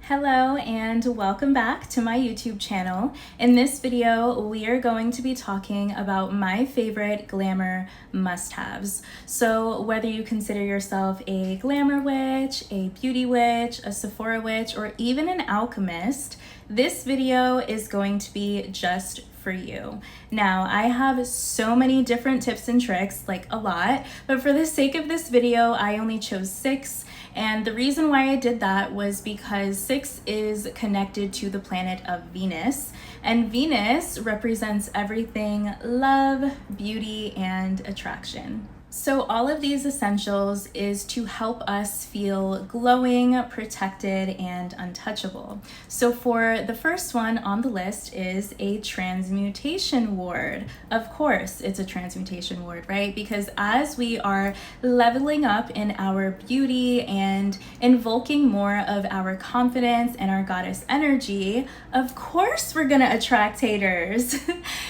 Hello and welcome back to my YouTube channel. In this video, we are going to be talking about my favorite glamour must-haves. So whether you consider yourself a glamour witch, a beauty witch, a Sephora witch, or even an alchemist, this video is going to be just for you. Now, I have so many different tips and tricks, like a lot, but for the sake of this video, I only chose 6. And the reason why I did that was because 6 is connected to the planet of Venus, and Venus represents everything love, beauty, and attraction. So all of these essentials is to help us feel glowing, protected, and untouchable. So for the first one on the list is a transmutation ward. Of course, it's a transmutation ward, right? Because as we are leveling up in our beauty and invoking more of our confidence and our goddess energy, of course we're gonna attract haters.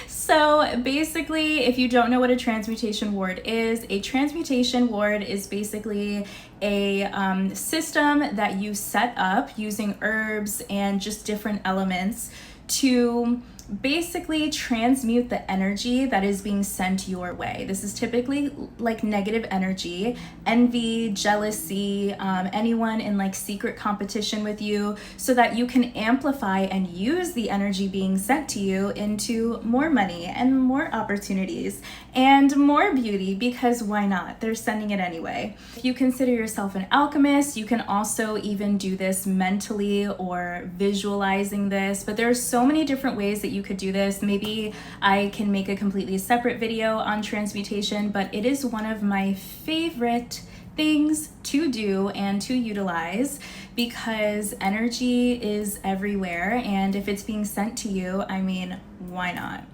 So basically, if you don't know what a transmutation ward is, a transmutation ward is basically a system that you set up using herbs and just different elements to basically transmute the energy that is being sent your way. This is typically like negative energy, envy, jealousy, anyone in like secret competition with you, so that you can amplify and use the energy being sent to you into more money and more opportunities and more beauty, because why not? They're sending it anyway. If you consider yourself an alchemist, you can also even do this mentally or visualizing this, but there are so many different ways that you could do this. Maybe I can make a completely separate video on transmutation, but it is one of my favorite things to do and to utilize because energy is everywhere, and if it's being sent to you, I mean, why not?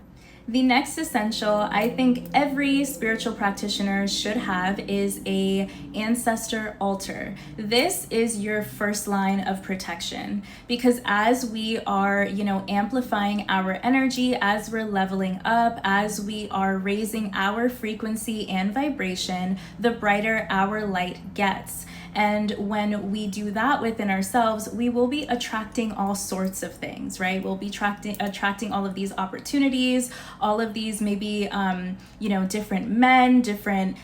The next essential I think every spiritual practitioner should have is a ancestor altar. This is your first line of protection, because as we are, amplifying our energy, as we're leveling up, as we are raising our frequency and vibration, the brighter our light gets. And when we do that within ourselves, we will be attracting all sorts of things, right? We'll be attracting all of these opportunities, all of these maybe, different men, different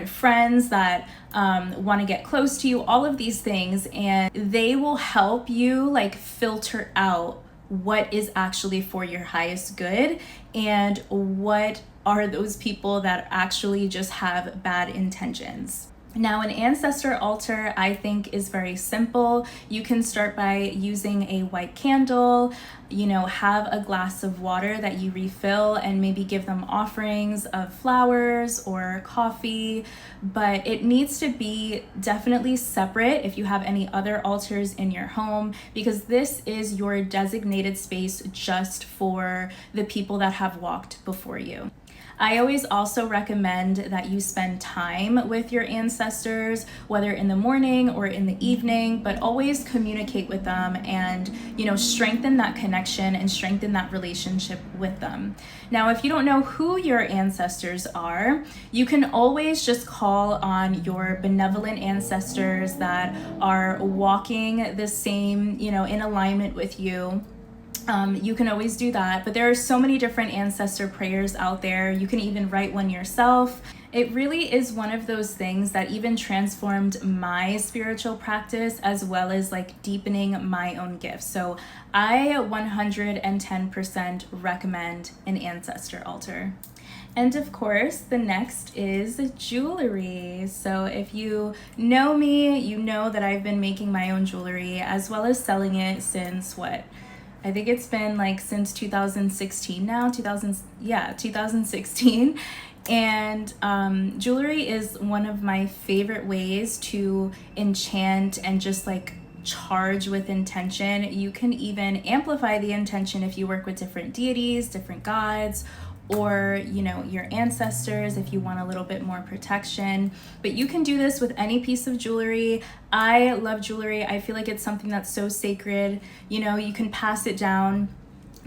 friends that want to get close to you, all of these things, and they will help you like filter out what is actually for your highest good and what are those people that actually just have bad intentions. Now, an ancestor altar, I think, is very simple. You can start by using a white candle, have a glass of water that you refill and maybe give them offerings of flowers or coffee, but it needs to be definitely separate if you have any other altars in your home, because this is your designated space just for the people that have walked before you. I always also recommend that you spend time with your ancestors, whether in the morning or in the evening, but always communicate with them and, strengthen that connection and strengthen that relationship with them. Now, if you don't know who your ancestors are, you can always just call on your benevolent ancestors that are walking the same, in alignment with you. You can always do that, but there are so many different ancestor prayers out there. You can even write one yourself. It really is one of those things that even transformed my spiritual practice as well as like deepening my own gifts. So I 110% recommend an ancestor altar. And of course, the next is jewelry. So if you know me, you know that I've been making my own jewelry as well as selling it since I think it's been like since 2016 now, 2016. And jewelry is one of my favorite ways to enchant and just like charge with intention. You can even amplify the intention if you work with different deities, different gods, or your ancestors if you want a little bit more protection. But you can do this with any piece of jewelry. I love jewelry. I feel like it's something that's so sacred. You can pass it down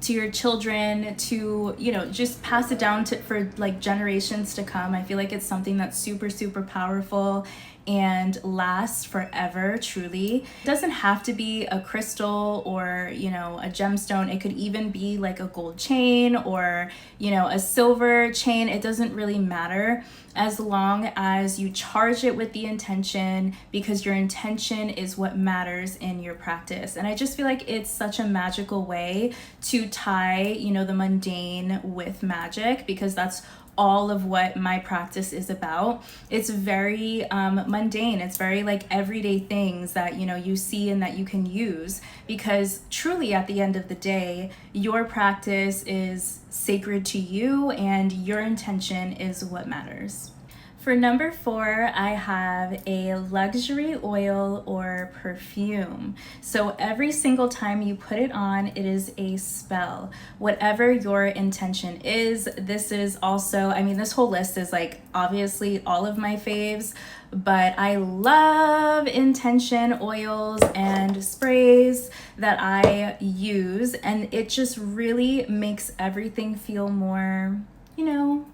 to your children, to just pass it down for like generations to come. I feel like it's something that's super, super powerful. and last forever, truly. It doesn't have to be a crystal or, you know, a gemstone. It could even be like a gold chain or, you know, a silver chain. It doesn't really matter as long as you charge it with the intention, because your intention is what matters in your practice. And I just feel like it's such a magical way to tie, you know, the mundane with magic, because that's all of what my practice is about. It's very mundane. It's very like everyday things that, you know, you see and that you can use, because truly at the end of the day, your practice is sacred to you and your intention is what matters. For number 4, I have a luxury oil or perfume. So every single time you put it on, it is a spell. Whatever your intention is, this is also, I mean, this whole list is like obviously all of my faves, but I love intention oils and sprays that I use, and it just really makes everything feel more, you know,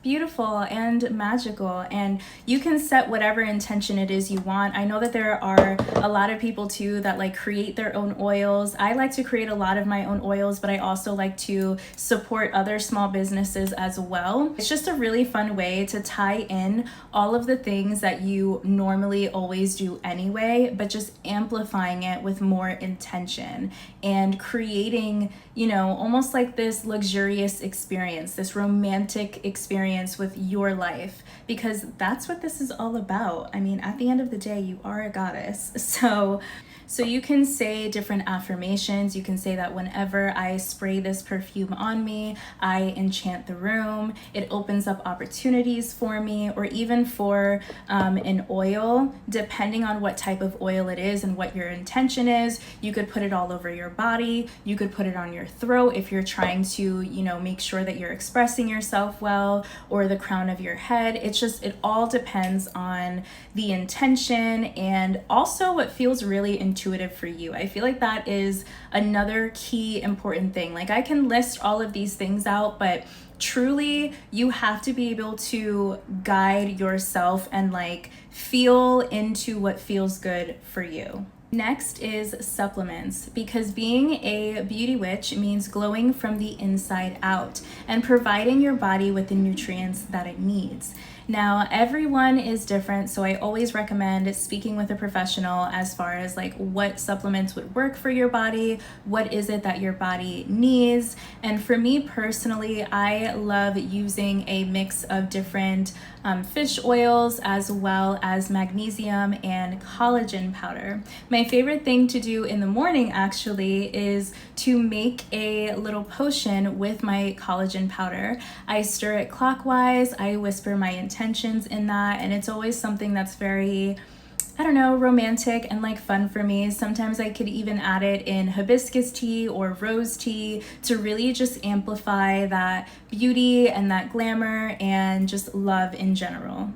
beautiful and magical. And you can set whatever intention it is you want. I know that there are a lot of people too that like create their own oils. I like to create a lot of my own oils, but I also like to support other small businesses as well. It's just a really fun way to tie in all of the things that you normally always do anyway, but just amplifying it with more intention and creating, you know, almost like this luxurious experience, this romantic experience with your life, because that's what this is all about. I mean, at the end of the day, you are a goddess. So you can say different affirmations. You can say that whenever I spray this perfume on me, I enchant the room. It opens up opportunities for me, or even for an oil, depending on what type of oil it is and what your intention is. You could put it all over your body. You could put it on your throat if you're trying to, you know, make sure that you're expressing yourself well, or the crown of your head. It's just, it all depends on the intention and also what feels really intuitive for you. I feel like that is another key important thing. Like, I can list all of these things out, but truly you have to be able to guide yourself and like feel into what feels good for you. Next is supplements, because being a beauty witch means glowing from the inside out and providing your body with the nutrients that it needs. Now, everyone is different, so I always recommend speaking with a professional as far as like what supplements would work for your body, what is it that your body needs. And for me personally, I love using a mix of different fish oils as well as magnesium and collagen powder. My favorite thing to do in the morning actually is to make a little potion with my collagen powder. I stir it clockwise, I whisper my intentions in that, and it's always something that's very, I don't know, romantic and like fun for me. Sometimes I could even add it in hibiscus tea or rose tea to really just amplify that beauty and that glamour and just love in general.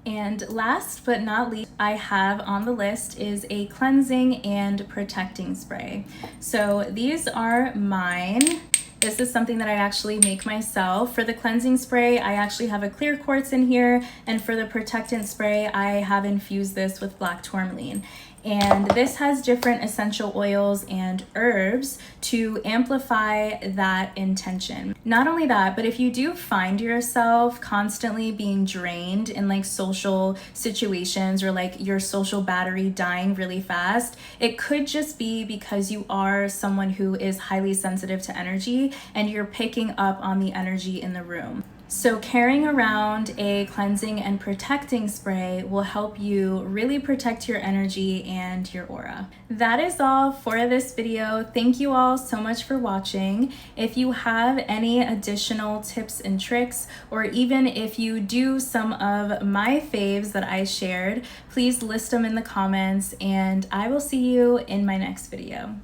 And last but not least, I have on the list is a cleansing and protecting spray. So these are mine. This is something that I actually make myself. For the cleansing spray, I actually have a clear quartz in here, and for the protectant spray, I have infused this with black tourmaline. And this has different essential oils and herbs to amplify that intention. Not only that, but if you do find yourself constantly being drained in like social situations, or like your social battery dying really fast, it could just be because you are someone who is highly sensitive to energy and you're picking up on the energy in the room. So carrying around a cleansing and protecting spray will help you really protect your energy and your aura. That is all for this video. Thank you all so much for watching. If you have any additional tips and tricks, or even if you do some of my faves that I shared, please list them in the comments, and I will see you in my next video.